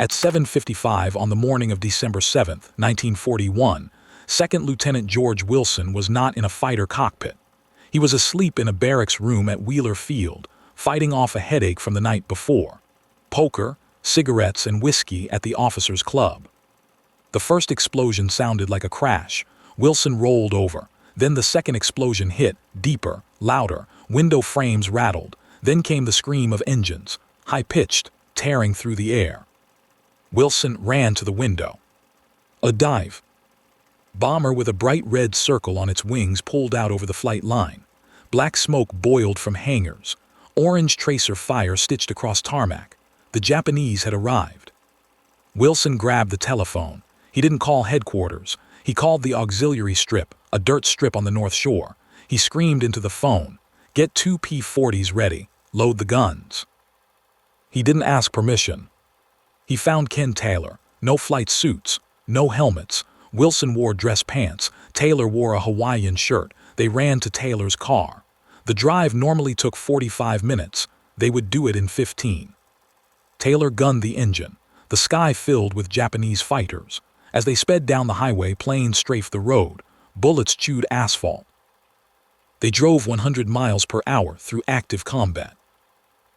At 7:55 on the morning of December 7, 1941, Second Lieutenant George Wilson was not in a fighter cockpit. He was asleep in a barracks room at Wheeler Field, fighting off a headache from the night before. Poker, cigarettes, and whiskey at the officers' club. The first explosion sounded like a crash. Wilson rolled over. Then the second explosion hit, deeper, louder, window frames rattled. Then came the scream of engines, high-pitched, tearing through the air. Wilson ran to the window. A dive. Bomber with a bright red circle on its wings pulled out over the flight line. Black smoke boiled from hangars. Orange tracer fire stitched across tarmac. The Japanese had arrived. Wilson grabbed the telephone. He didn't call headquarters. He called the auxiliary strip, a dirt strip on the North Shore. He screamed into the phone, "Get 2 P-40s ready. Load the guns." He didn't ask permission. He found Ken Taylor. No flight suits, no helmets. Wilson wore dress pants. Taylor wore a Hawaiian shirt. They ran to Taylor's car. The drive normally took 45 minutes. They would do it in 15. Taylor gunned the engine. The sky filled with Japanese fighters. As they sped down the highway, planes strafed the road. Bullets chewed asphalt. They drove 100 miles per hour through active combat.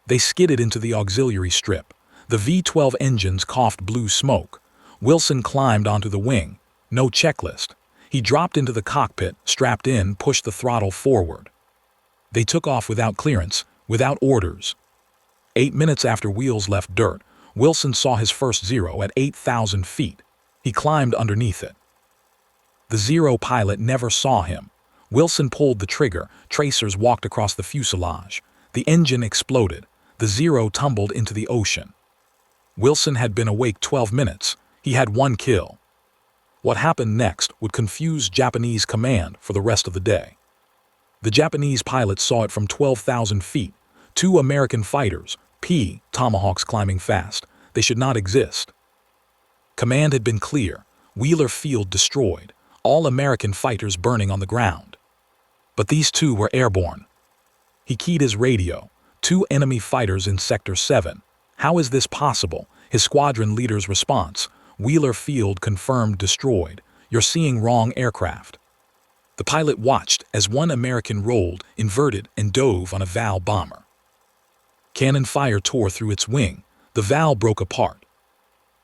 They skidded into the auxiliary strip. The V-12 engines coughed blue smoke. Wilson climbed onto the wing. No checklist. He dropped into the cockpit, strapped in, pushed the throttle forward. They took off without clearance, without orders. 8 minutes after wheels left dirt, Wilson saw his first Zero at 8,000 feet. He climbed underneath it. The Zero pilot never saw him. Wilson pulled the trigger. Tracers walked across the fuselage. The engine exploded. The Zero tumbled into the ocean. Wilson had been awake 12 minutes. He had 1 kill. What happened next would confuse Japanese command for the rest of the day. The Japanese pilots saw it from 12,000 feet. 2 American fighters, P-40 Tomahawks, climbing fast. They should not exist. Command had been clear. Wheeler Field destroyed. All American fighters burning on the ground. But these 2 were airborne. He keyed his radio. 2 enemy fighters in Sector 7. How is this possible? His squadron leader's response. Wheeler Field confirmed destroyed. You're seeing wrong aircraft. The pilot watched as 1 American rolled, inverted, and dove on a Val bomber. Cannon fire tore through its wing. The Val broke apart.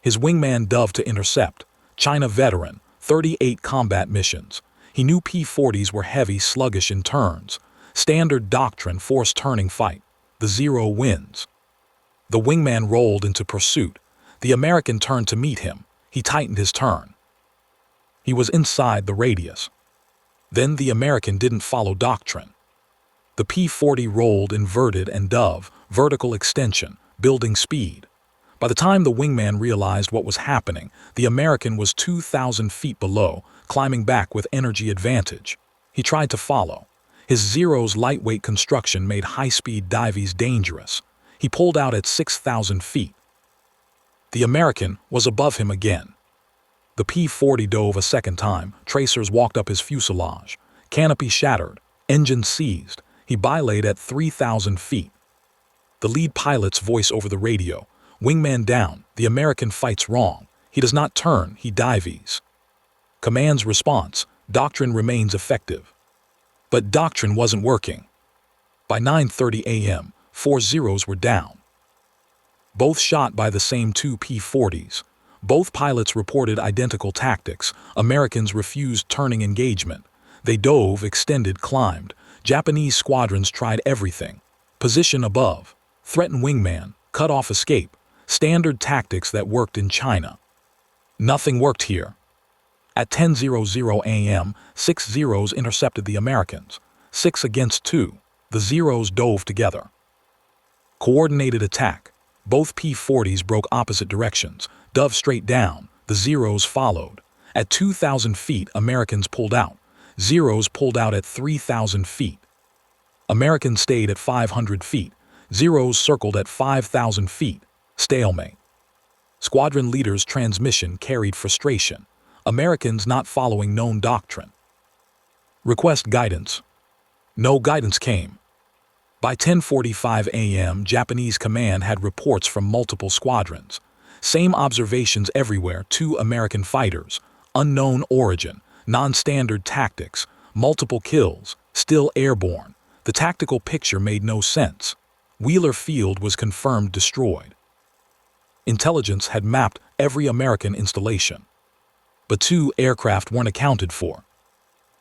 His wingman dove to intercept. China veteran, 38 combat missions. He knew P-40s were heavy, sluggish in turns. Standard Doctrine force turning fight. The Zero wins. The wingman rolled into pursuit. The American turned to meet him. He tightened his turn. He was inside the radius. Then the American didn't follow Doctrine. The P-40 rolled, inverted, and dove, vertical extension, building speed. By the time the wingman realized what was happening, the American was 2,000 feet below, climbing back with energy advantage. He tried to follow. His Zero's lightweight construction made high-speed dives dangerous. He pulled out at 6,000 feet. The American was above him again. The P-40 dove a second time. Tracers walked up his fuselage. Canopy shattered. Engine seized. He bilayed at 3,000 feet. The lead pilot's voice over the radio. Wingman down. The American fights wrong. He does not turn, he dives. Command's response. Doctrine remains effective. But Doctrine wasn't working. By 9:30 a.m., 4 Zeros were down. Both shot by the same 2 P-40s. Both pilots reported identical tactics. Americans refused turning engagement. They dove, extended, climbed. Japanese squadrons tried everything. Position above. Threaten wingman. Cut off escape. Standard tactics that worked in China. Nothing worked here. At 10:00 a.m., 6 Zeros intercepted the Americans. 6 against 2. The Zeros dove together. Coordinated attack. Both P-40s broke opposite directions. Dove straight down. The Zeros followed. At 2,000 feet, Americans pulled out. Zeros pulled out at 3,000 feet. Americans stayed at 500 feet. Zeros circled at 5,000 feet. Stalemate. Squadron leader's transmission carried frustration. Americans not following known doctrine. Request guidance. No guidance came. By 10:45 a.m., Japanese command had reports from multiple squadrons. Same observations everywhere, 2 American fighters, unknown origin, non-standard tactics, multiple kills, still airborne. The tactical picture made no sense. Wheeler Field was confirmed destroyed. Intelligence had mapped every American installation. But 2 aircraft weren't accounted for.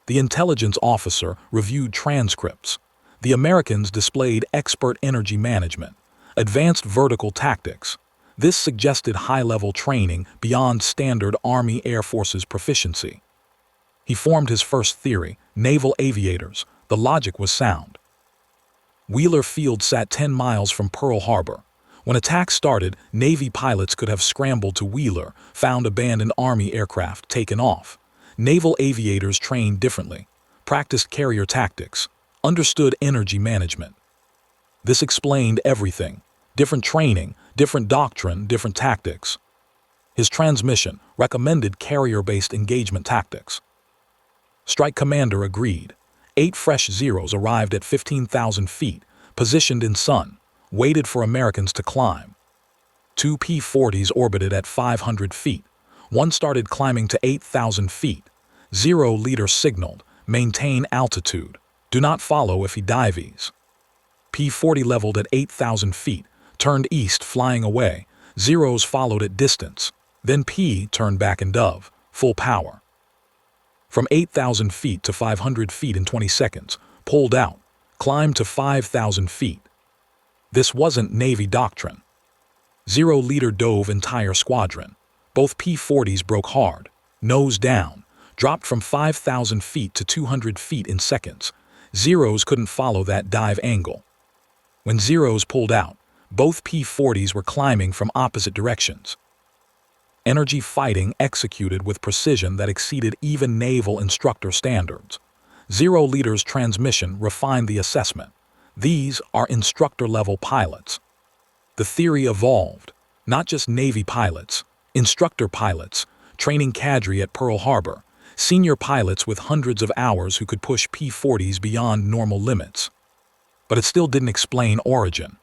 The intelligence officer reviewed transcripts. The Americans displayed expert energy management, advanced vertical tactics. This suggested high-level training beyond standard Army Air Force's proficiency. He formed his first theory, naval aviators. The logic was sound. Wheeler Field sat 10 miles from Pearl Harbor. When attacks started, Navy pilots could have scrambled to Wheeler, found abandoned Army aircraft, taken off. Naval aviators trained differently, practiced carrier tactics, understood energy management. This explained everything. Different training, different doctrine, different tactics. His transmission recommended carrier-based engagement tactics. Strike Commander agreed. 8 fresh Zeros arrived at 15,000 feet, positioned in sun, waited for Americans to climb. 2 P-40s orbited at 500 feet. One started climbing to 8,000 feet. 0 leader signaled, maintain altitude. Do not follow if he dives. P-40 leveled at 8,000 feet, turned east, flying away. Zeros followed at distance. Then P turned back and dove, full power. From 8,000 feet to 500 feet in 20 seconds, pulled out, climbed to 5,000 feet. This wasn't Navy doctrine. 0 leader dove entire squadron. Both P-40s broke hard, nose down, dropped from 5,000 feet to 200 feet in seconds. Zeros couldn't follow that dive angle. When Zeros pulled out, both P-40s were climbing from opposite directions. Energy fighting executed with precision that exceeded even naval instructor standards. 0 leader's transmission refined the assessment. These are instructor-level pilots. The theory evolved. Not just Navy pilots, instructor pilots, training cadre at Pearl Harbor, senior pilots with hundreds of hours who could push P-40s beyond normal limits. But it still didn't explain origin.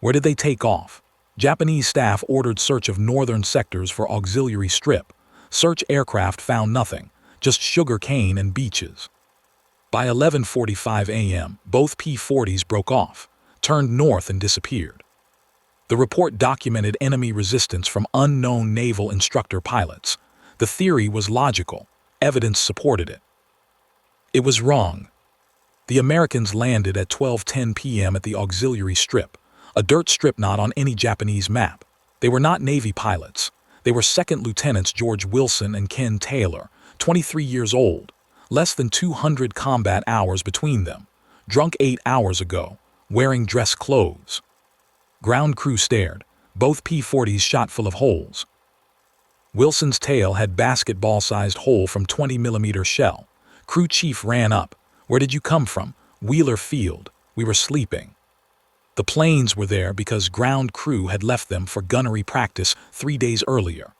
Where did they take off? Japanese staff ordered search of northern sectors for auxiliary strip. Search aircraft found nothing, just sugar cane and beaches. By 11:45 a.m., both P-40s broke off, turned north and disappeared. The report documented enemy resistance from unknown naval instructor pilots. The theory was logical. Evidence supported it. It was wrong. The Americans landed at 12:10 p.m. at the auxiliary strip, a dirt strip not on any Japanese map. They were not Navy pilots. They were Second Lieutenants George Wilson and Ken Taylor, 23 years old, less than 200 combat hours between them, drunk 8 hours ago, wearing dress clothes. Ground crew stared, both P-40s shot full of holes. Wilson's tail had basketball-sized hole from 20mm shell. Crew chief ran up. Where did you come from? Wheeler Field. We were sleeping. The planes were there because ground crew had left them for gunnery practice 3 days earlier.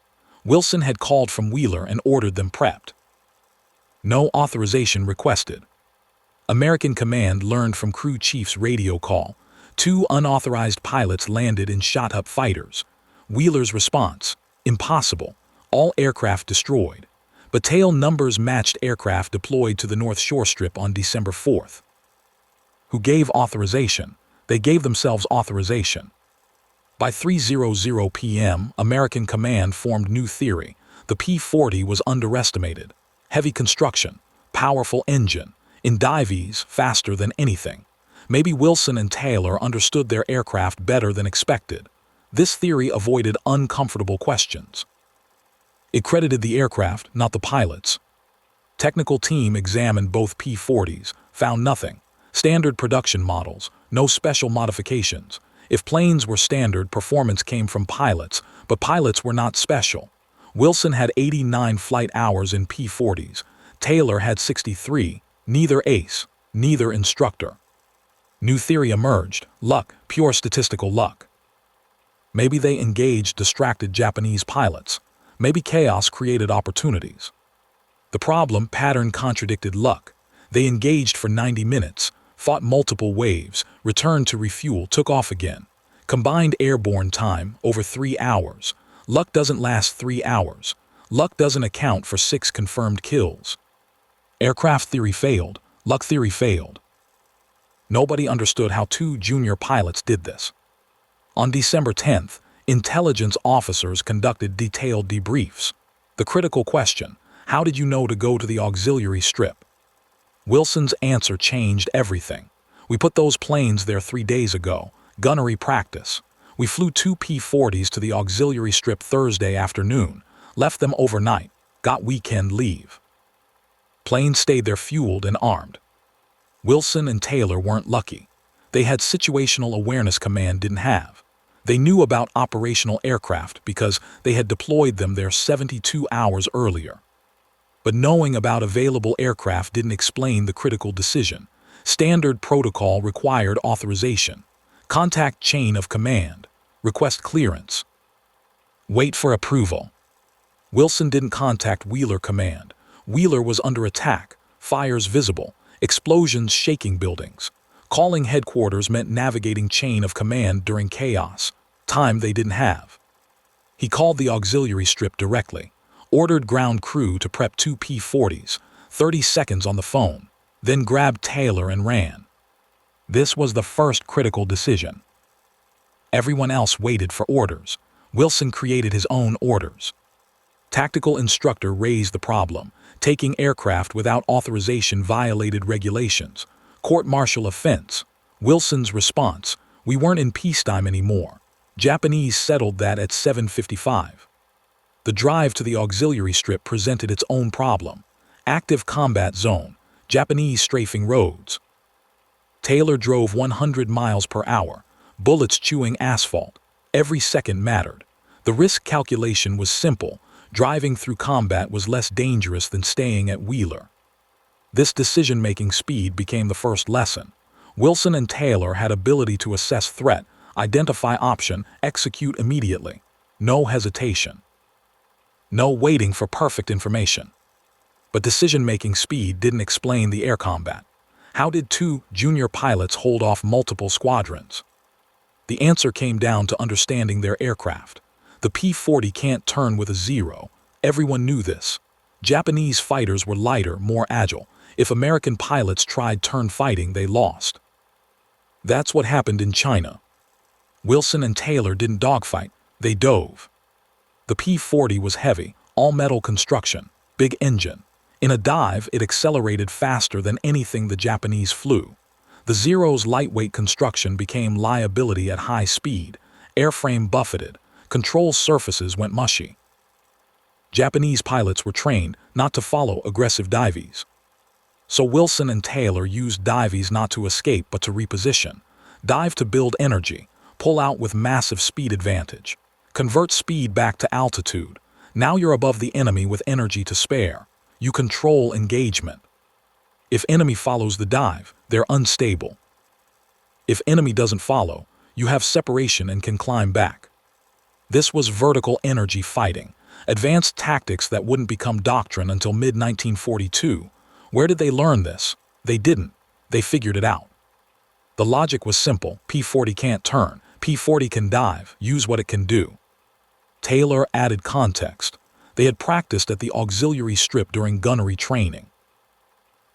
Wilson had called from Wheeler and ordered them prepped. No authorization requested. American command learned from crew chief's radio call. 2 unauthorized pilots landed in shot-up fighters. Wheeler's response: impossible. All aircraft destroyed. But tail numbers matched aircraft deployed to the North Shore Strip on December 4th. Who gave authorization? They gave themselves authorization. By 3:00 p.m., American command formed new theory. The P-40 was underestimated. Heavy construction, powerful engine, in dives faster than anything. Maybe Wilson and Taylor understood their aircraft better than expected. This theory avoided uncomfortable questions. It credited the aircraft, not the pilots. Technical team examined both P-40s, found nothing. Standard production models, no special modifications. If planes were standard, performance came from pilots, but pilots were not special. Wilson had 89 flight hours in P-40s. Taylor had 63, neither ace, neither instructor. New theory emerged: luck, pure statistical luck. Maybe they engaged distracted Japanese pilots. Maybe chaos created opportunities. The problem: pattern contradicted luck. They engaged for 90 minutes, fought multiple waves, returned to refuel, took off again. Combined airborne time, over 3 hours. Luck doesn't last 3 hours. Luck doesn't account for 6 confirmed kills. Aircraft theory failed. Luck theory failed. Nobody understood how 2 junior pilots did this. On December 10th, intelligence officers conducted detailed debriefs. The critical question, how did you know to go to the auxiliary strip? Wilson's answer changed everything. We put those planes there 3 days ago. Gunnery practice. We flew 2 P-40s to the auxiliary strip Thursday afternoon, left them overnight, got weekend leave. Planes stayed there fueled and armed. Wilson and Taylor weren't lucky. They had situational awareness command didn't have. They knew about operational aircraft because they had deployed them there 72 hours earlier. But knowing about available aircraft didn't explain the critical decision. Standard protocol required authorization. Contact chain of command. Request clearance. Wait for approval. Wilson didn't contact Wheeler Command. Wheeler was under attack, fires visible, explosions shaking buildings. Calling headquarters meant navigating chain of command during chaos, time they didn't have. He called the auxiliary strip directly, ordered ground crew to prep 2 P-40s, 30 seconds on the phone, then grabbed Taylor and ran. This was the first critical decision. Everyone else waited for orders. Wilson created his own orders. Tactical instructor raised the problem. Taking aircraft without authorization violated regulations. Court-martial offense. Wilson's response, we weren't in peacetime anymore. Japanese settled that at 7:55. The drive to the auxiliary strip presented its own problem. Active combat zone. Japanese strafing roads. Taylor drove 100 miles per hour, bullets chewing asphalt. Every second mattered. The risk calculation was simple. Driving through combat was less dangerous than staying at Wheeler. This decision-making speed became the first lesson. Wilson and Taylor had ability to assess threat, identify option, execute immediately. No hesitation. No waiting for perfect information. But decision-making speed didn't explain the air combat. How did 2 junior pilots hold off multiple squadrons? The answer came down to understanding their aircraft. The P-40 can't turn with a 0. Everyone knew this. Japanese fighters were lighter, more agile. If American pilots tried turn fighting, they lost. That's what happened in China. Wilson and Taylor didn't dogfight, they dove. The P-40 was heavy, all-metal construction, big engine. In a dive, it accelerated faster than anything the Japanese flew. The Zero's lightweight construction became liability at high speed. Airframe buffeted. Control surfaces went mushy. Japanese pilots were trained not to follow aggressive dives. So Wilson and Taylor used dives not to escape but to reposition. Dive to build energy. Pull out with massive speed advantage. Convert speed back to altitude. Now you're above the enemy with energy to spare. You control engagement. If enemy follows the dive, they're unstable. If enemy doesn't follow, you have separation and can climb back. This was vertical energy fighting, advanced tactics that wouldn't become doctrine until mid-1942. Where did they learn this? They didn't. They figured it out. The logic was simple. P-40 can't turn. P-40 can dive. Use what it can do. Taylor added context. They had practiced at the auxiliary strip during gunnery training.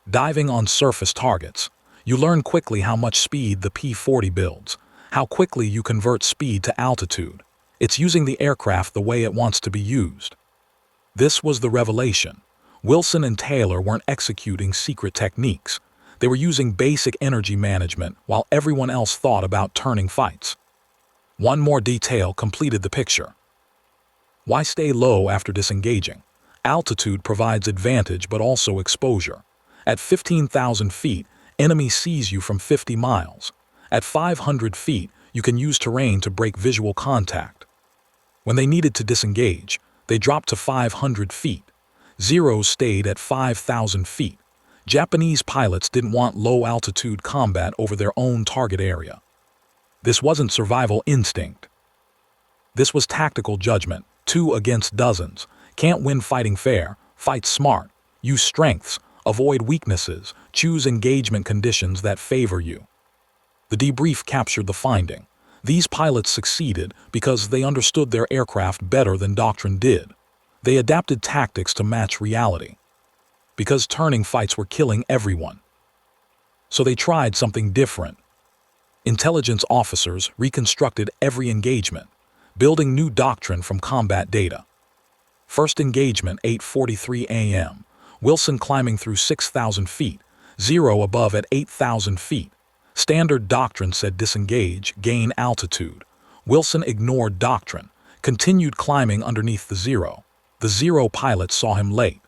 Diving on surface targets. You learn quickly how much speed the P-40 builds, how quickly you convert speed to altitude. It's using the aircraft the way it wants to be used. This was the revelation. Wilson and Taylor weren't executing secret techniques. They were using basic energy management while everyone else thought about turning fights. One more detail completed the picture. Why stay low after disengaging? Altitude provides advantage but also exposure. At 15,000 feet, enemy sees you from 50 miles. At 500 feet, you can use terrain to break visual contact. When they needed to disengage, they dropped to 500 feet. Zeros stayed at 5,000 feet. Japanese pilots didn't want low-altitude combat over their own target area. This wasn't survival instinct. This was tactical judgment, 2 against dozens. Can't win fighting fair, fight smart, use strengths, avoid weaknesses, choose engagement conditions that favor you. The debrief captured the finding. These pilots succeeded because they understood their aircraft better than Doctrine did. They adapted tactics to match reality. Because turning fights were killing everyone. So they tried something different. Intelligence officers reconstructed every engagement, building new doctrine from combat data. First engagement, 8:43 a.m. Wilson climbing through 6,000 feet, 0 above at 8,000 feet. Standard doctrine said disengage, gain altitude. Wilson ignored doctrine, continued climbing underneath the 0. The 0 pilot saw him late.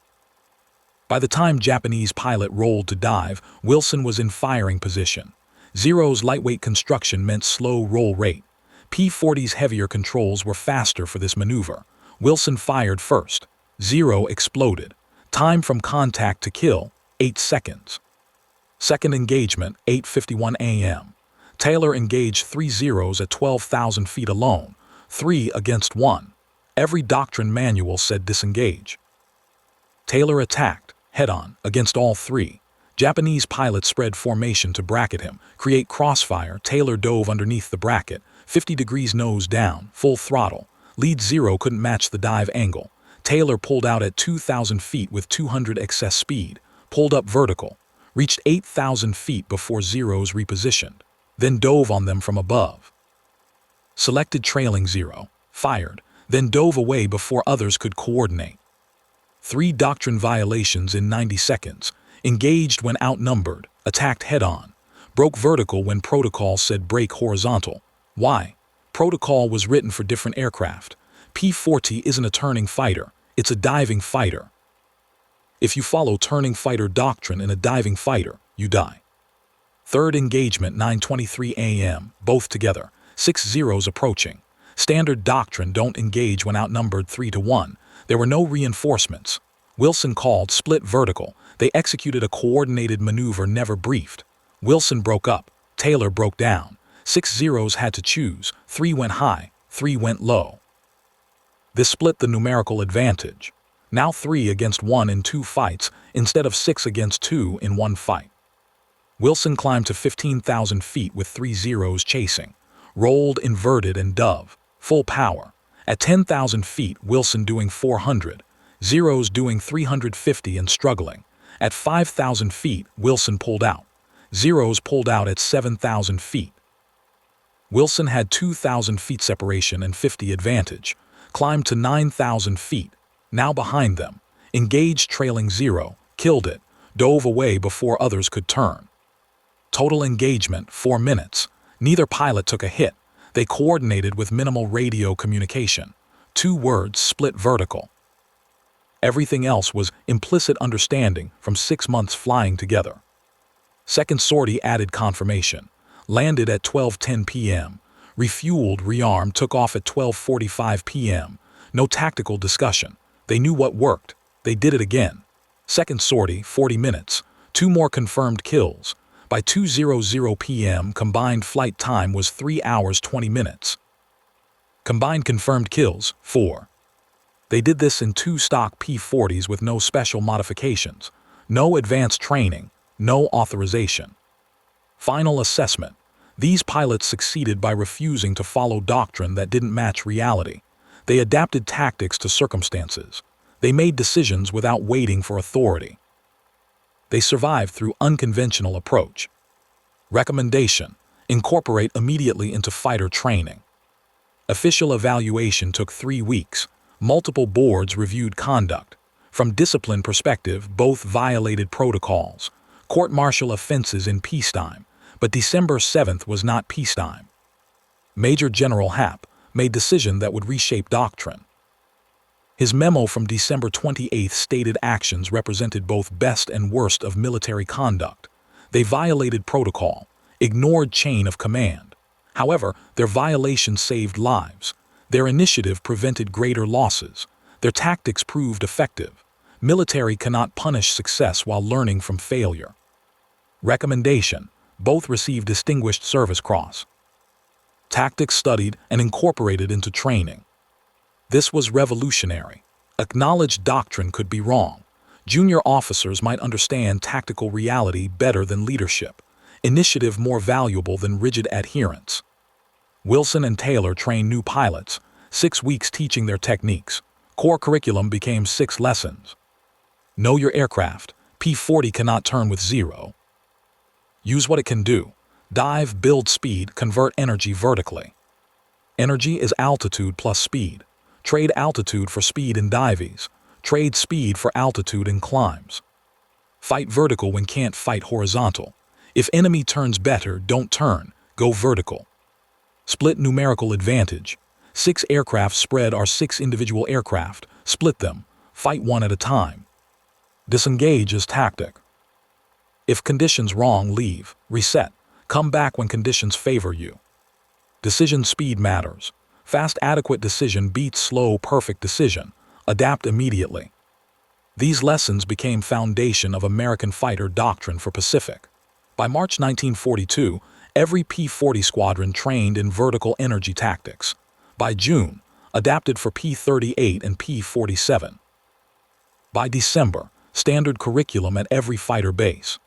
By the time Japanese pilot rolled to dive, Wilson was in firing position. 0's lightweight construction meant slow roll rate. P-40's heavier controls were faster for this maneuver. Wilson fired first. 0 exploded. Time from contact to kill, 8 seconds. Second engagement, 8:51 a.m. Taylor engaged 3 Zeros at 12,000 feet alone, 3 against 1. Every doctrine manual said disengage. Taylor attacked, head-on, against all 3. Japanese pilots spread formation to bracket him, create crossfire. Taylor dove underneath the bracket, 50 degrees nose down, full throttle. Lead 0 couldn't match the dive angle. Taylor pulled out at 2,000 feet with 200 excess speed, pulled up vertical, reached 8,000 feet before 0's repositioned, then dove on them from above. Selected trailing 0, fired, then dove away before others could coordinate. 3 doctrine violations in 90 seconds, engaged when outnumbered, attacked head-on, broke vertical when protocol said break horizontal. Why? Protocol was written for different aircraft. P-40 isn't a turning fighter, it's a diving fighter. If you follow turning fighter doctrine in a diving fighter, you die. Third engagement, 9:23 a.m., both together, 6 Zeros approaching. Standard doctrine, don't engage when outnumbered 3-1. There were no reinforcements. Wilson called split vertical. They executed a coordinated maneuver never briefed. Wilson broke up. Taylor broke down. 6 Zeros had to choose. 3 went high, 3 went low. This split the numerical advantage. Now 3 against 1 in 2 fights instead of 6 against 2 in 1 fight. Wilson climbed to 15,000 feet with 3 Zeros chasing. Rolled, inverted, and dove. Full power. At 10,000 feet, Wilson doing 400. Zeros doing 350 and struggling. At 5,000 feet, Wilson pulled out. Zeros pulled out at 7,000 feet. Wilson had 2,000 feet separation and 50 advantage. Climbed to 9,000 feet. Now behind them. Engaged trailing 0. Killed it. Dove away before others could turn. Total engagement, 4 minutes. Neither pilot took a hit. They coordinated with minimal radio communication. 2 words, split vertical. Everything else was implicit understanding from 6 months flying together. Second sortie added confirmation. Landed at 12:10 p.m. Refueled, rearmed, took off at 12:45 p.m. No tactical discussion. They knew what worked. They did it again. Second sortie, 40 minutes. 2 more confirmed kills. By 2:00 p.m., combined flight time was 3 hours 20 minutes. Combined confirmed kills, 4. They did this in 2 stock P-40s with no special modifications, no advanced training, no authorization. Final assessment. These pilots succeeded by refusing to follow doctrine that didn't match reality. They adapted tactics to circumstances. They made decisions without waiting for authority. They survived through unconventional approach. Recommendation: incorporate immediately into fighter training. Official evaluation took 3 weeks. Multiple boards reviewed conduct. From discipline perspective, both violated protocols. Court-martial offenses in peacetime, but December 7th was not peacetime. Major General Happ made decision that would reshape doctrine. His memo from December 28th stated actions represented both best and worst of military conduct. They violated protocol, ignored chain of command. However, their violation saved lives. Their initiative prevented greater losses. Their tactics proved effective. Military cannot punish success while learning from failure. Recommendation: both received Distinguished Service Cross. Tactics studied and incorporated into training. This was revolutionary. Acknowledged doctrine could be wrong. Junior officers might understand tactical reality better than leadership. Initiative more valuable than rigid adherence. Wilson and Taylor trained new pilots, 6 weeks teaching their techniques. Core curriculum became 6 lessons. Know your aircraft. P-40 cannot turn with 0. Use what it can do. Dive, build speed, convert energy vertically. Energy is altitude plus speed. Trade altitude for speed in dives. Trade speed for altitude in climbs. Fight vertical when can't fight horizontal. If enemy turns better, don't turn, go vertical. Split numerical advantage. 6 aircraft spread are 6 individual aircraft. Split them. Fight one at a time. Disengage is tactic. If conditions wrong, leave. Reset. Come back when conditions favor you. Decision speed matters. Fast adequate decision beats slow perfect decision. Adapt immediately. These lessons became foundation of American fighter doctrine for Pacific. By March 1942, every P-40 squadron trained in vertical energy tactics. By June, adapted for P-38 and P-47. By December, standard curriculum at every fighter base.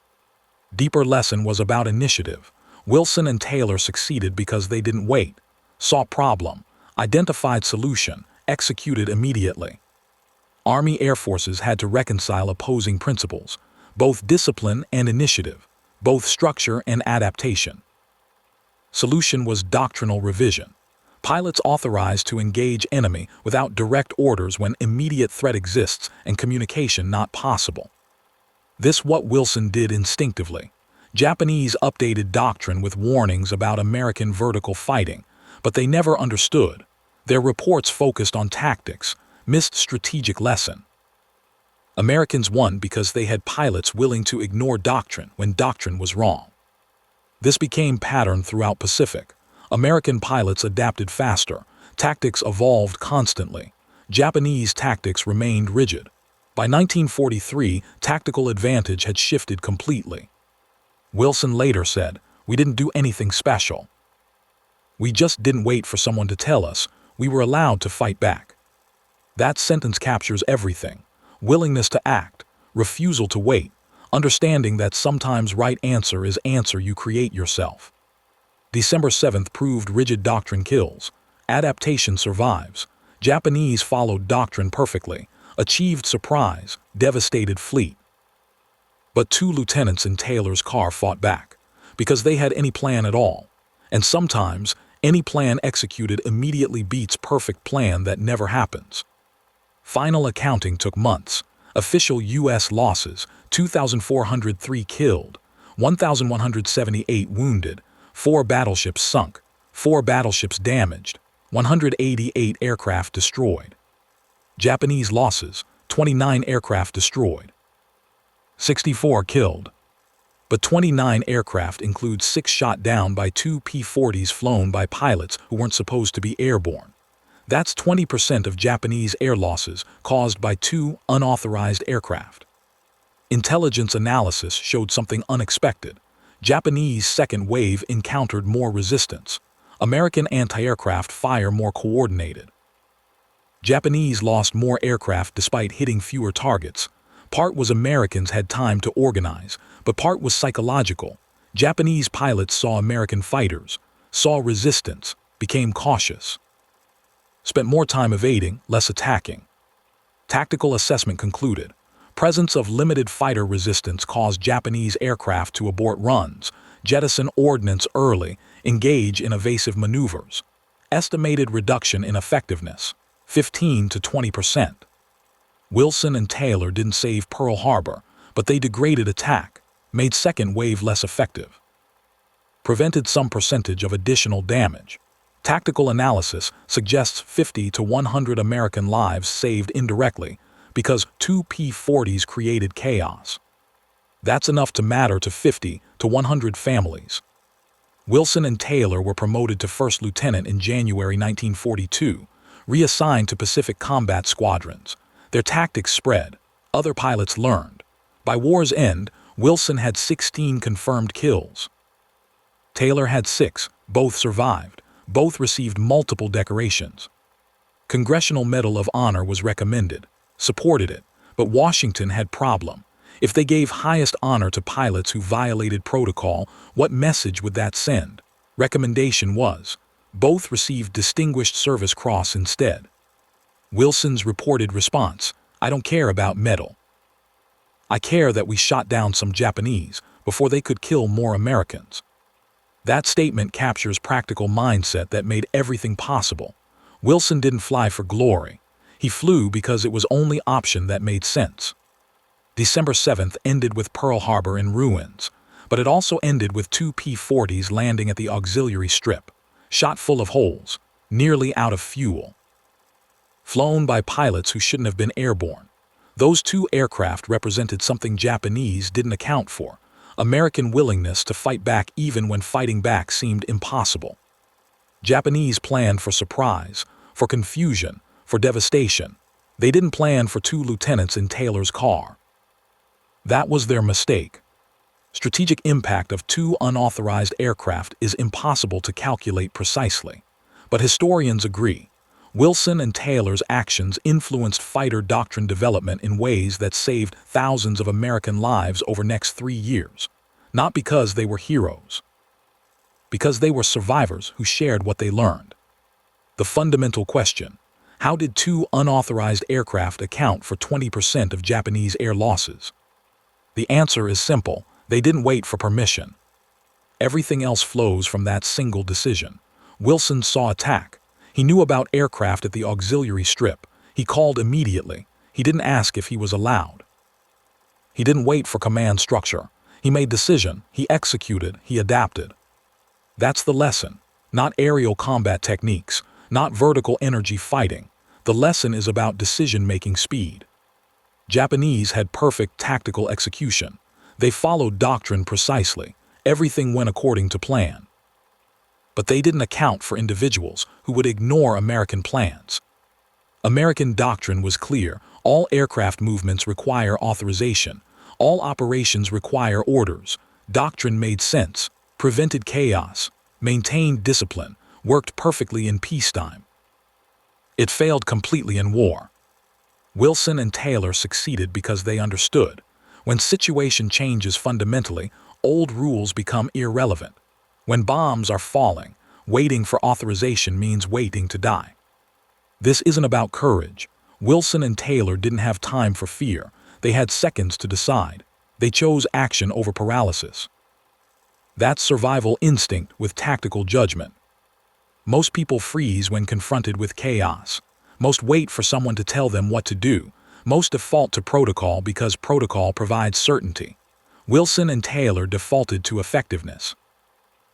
Deeper lesson was about initiative. Wilson and Taylor succeeded because they didn't wait, saw problem, identified solution, executed immediately. Army Air Forces had to reconcile opposing principles, both discipline and initiative, both structure and adaptation. Solution was doctrinal revision. Pilots authorized to engage enemy without direct orders when immediate threat exists and communication not possible. This what Wilson did instinctively. Japanese updated doctrine with warnings about American vertical fighting, but they never understood. Their reports focused on tactics, missed strategic lesson. Americans won because they had pilots willing to ignore doctrine when doctrine was wrong. This became pattern throughout Pacific. American pilots adapted faster, tactics evolved constantly. Japanese tactics remained rigid. By 1943, tactical advantage had shifted completely. Wilson later said, "We didn't do anything special. We just didn't wait for someone to tell us. We were allowed to fight back." That sentence captures everything. Willingness to act, refusal to wait, understanding that sometimes right answer is answer you create yourself. December 7th proved rigid doctrine kills. Adaptation survives. Japanese followed doctrine perfectly, achieved surprise, devastated fleet. But 2 lieutenants in Taylor's car fought back, because they had any plan at all. And sometimes, any plan executed immediately beats perfect plan that never happens. Final accounting took months. Official U.S. losses, 2,403 killed, 1,178 wounded, 4 battleships sunk, 4 battleships damaged, 188 aircraft destroyed. Japanese losses, 29 aircraft destroyed, 64 killed. But 29 aircraft includes 6 shot down by 2 P-40s flown by pilots who weren't supposed to be airborne. That's 20% of Japanese air losses caused by 2 unauthorized aircraft. Intelligence analysis showed something unexpected. Japanese second wave encountered more resistance. American anti-aircraft fire more coordinated. Japanese lost more aircraft despite hitting fewer targets. Part was Americans had time to organize, but part was psychological. Japanese pilots saw American fighters, saw resistance, became cautious. Spent more time evading, less attacking. Tactical assessment concluded. Presence of limited fighter resistance caused Japanese aircraft to abort runs, jettison ordnance early, engage in evasive maneuvers. Estimated reduction in effectiveness, 15 to 20%. Wilson and Taylor didn't save Pearl Harbor, but they degraded attack, made second wave less effective. Prevented some percentage of additional damage. Tactical analysis suggests 50 to 100 American lives saved indirectly because 2 P-40s created chaos. That's enough to matter to 50 to 100 families. Wilson and Taylor were promoted to first lieutenant in January 1942, reassigned to Pacific combat squadrons. Their tactics spread. Other pilots learned. By war's end, Wilson had 16 confirmed kills. Taylor had 6, both survived. Both received multiple decorations. Congressional Medal of Honor was recommended, supported it, but Washington had problem. If they gave highest honor to pilots who violated protocol, what message would that send? Recommendation was, Both received Distinguished Service Cross instead. Wilson's reported response: "I don't care about medal. I care that we shot down some Japanese before they could kill more Americans." That statement captures practical mindset that made everything possible. Wilson didn't fly for glory. He flew because it was the only option that made sense. December 7th ended with Pearl Harbor in ruins, but it also ended with two P-40s landing at the auxiliary strip, shot full of holes, nearly out of fuel. Flown by pilots who shouldn't have been airborne. Those two aircraft represented something Japanese didn't account for: American willingness to fight back even when fighting back seemed impossible. Japanese planned for surprise, for confusion, for devastation. They didn't plan for two lieutenants in Taylor's car. That was their mistake. Strategic impact of two unauthorized aircraft is impossible to calculate precisely, but historians agree. Wilson and Taylor's actions influenced fighter doctrine development in ways that saved thousands of American lives over the next 3 years, not because they were heroes, because they were survivors who shared what they learned. The fundamental question: how did two unauthorized aircraft account for 20% of Japanese air losses? The answer is simple: they didn't wait for permission. Everything else flows from that single decision. Wilson saw attack. He knew about aircraft at the auxiliary strip. He called immediately. He didn't ask if he was allowed. He didn't wait for command structure. He made decision. He executed. He adapted. That's the lesson. Not aerial combat techniques, not vertical energy fighting. The lesson is about decision-making speed. Japanese had perfect tactical execution. They followed doctrine precisely. Everything went according to plan. But they didn't account for individuals who would ignore American plans. American doctrine was clear: all aircraft movements require authorization. All operations require orders. Doctrine made sense, prevented chaos, maintained discipline, worked perfectly in peacetime. It failed completely in war. Wilson and Taylor succeeded because they understood. When situation changes fundamentally, old rules become irrelevant. When bombs are falling, waiting for authorization means waiting to die. This isn't about courage. Wilson and Taylor didn't have time for fear. They had seconds to decide. They chose action over paralysis. That's survival instinct with tactical judgment. Most people freeze when confronted with chaos. Most wait for someone to tell them what to do. Most default to protocol because protocol provides certainty. Wilson and Taylor defaulted to effectiveness.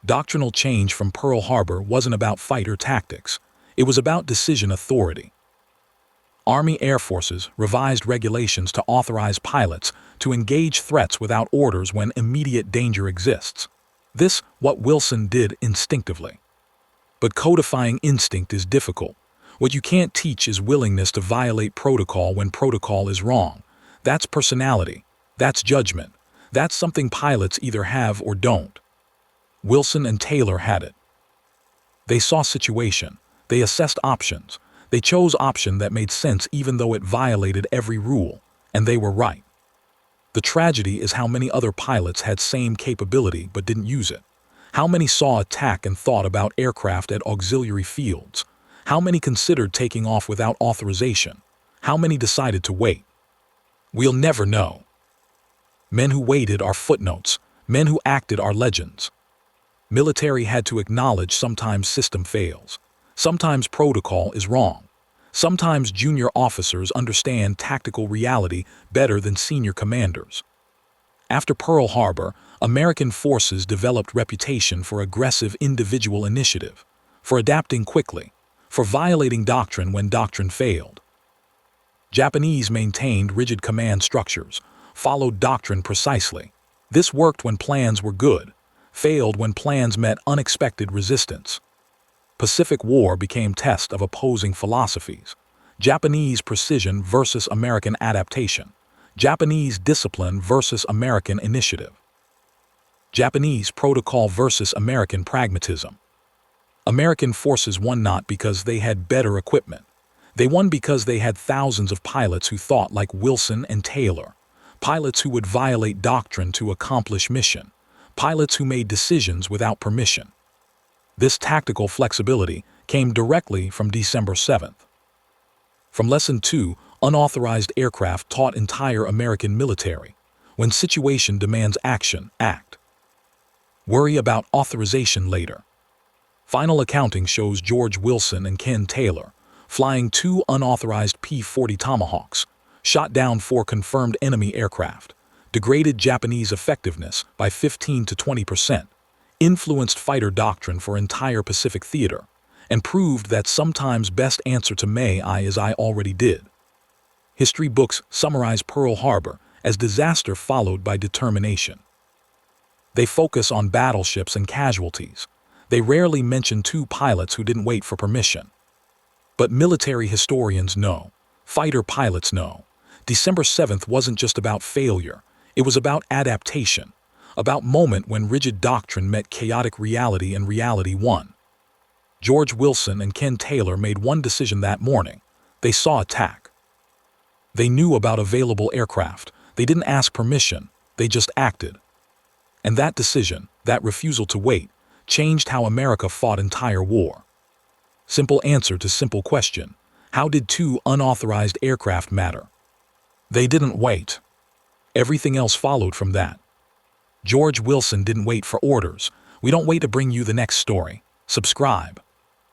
Doctrinal change from Pearl Harbor wasn't about fighter tactics. It was about decision authority. Army Air Forces revised regulations to authorize pilots to engage threats without orders when immediate danger exists. This, what Wilson did instinctively. But codifying instinct is difficult. What you can't teach is willingness to violate protocol when protocol is wrong. That's personality. That's judgment. That's something pilots either have or don't. Wilson and Taylor had it. They saw situation. They assessed options. They chose option that made sense even though it violated every rule, and they were right. The tragedy is how many other pilots had same capability but didn't use it. How many saw attack and thought about aircraft at auxiliary fields? How many considered taking off without authorization? How many decided to wait? We'll never know. Men who waited are footnotes. Men who acted are legends. Military had to acknowledge sometimes system fails. Sometimes protocol is wrong. Sometimes junior officers understand tactical reality better than senior commanders. After Pearl Harbor, American forces developed reputation for aggressive individual initiative, for adapting quickly, for violating doctrine when doctrine failed. Japanese maintained rigid command structures, followed doctrine precisely. This worked when plans were good, failed when plans met unexpected resistance. Pacific War became test of opposing philosophies. Japanese precision versus American adaptation. Japanese discipline versus American initiative. Japanese protocol versus American pragmatism. American forces won not because they had better equipment. They won because they had thousands of pilots who thought like Wilson and Taylor. Pilots who would violate doctrine to accomplish mission. Pilots who made decisions without permission. This tactical flexibility came directly from December 7th. From Lesson 2, unauthorized aircraft taught entire American military. When situation demands action, act. Worry about authorization later. Final accounting shows George Wilson and Ken Taylor flying 2 unauthorized P-40 Tomahawks, shot down 4 confirmed enemy aircraft, degraded Japanese effectiveness by 15 to 20%, influenced fighter doctrine for entire Pacific theater, and proved that sometimes best answer to may I is I already did. History books summarize Pearl Harbor as disaster followed by determination. They focus on battleships and casualties. They rarely mention 2 pilots who didn't wait for permission. But military historians know, fighter pilots know, December 7th wasn't just about failure, it was about adaptation, about moment when rigid doctrine met chaotic reality and reality won. George Wilson and Ken Taylor made one decision that morning. They saw attack. They knew about available aircraft. They didn't ask permission, they just acted. And that decision, that refusal to wait, changed how America fought entire war. Simple answer to simple question. How did 2 unauthorized aircraft matter? They didn't wait. Everything else followed from that. George Wilson didn't wait for orders. We don't wait to bring you the next story. Subscribe.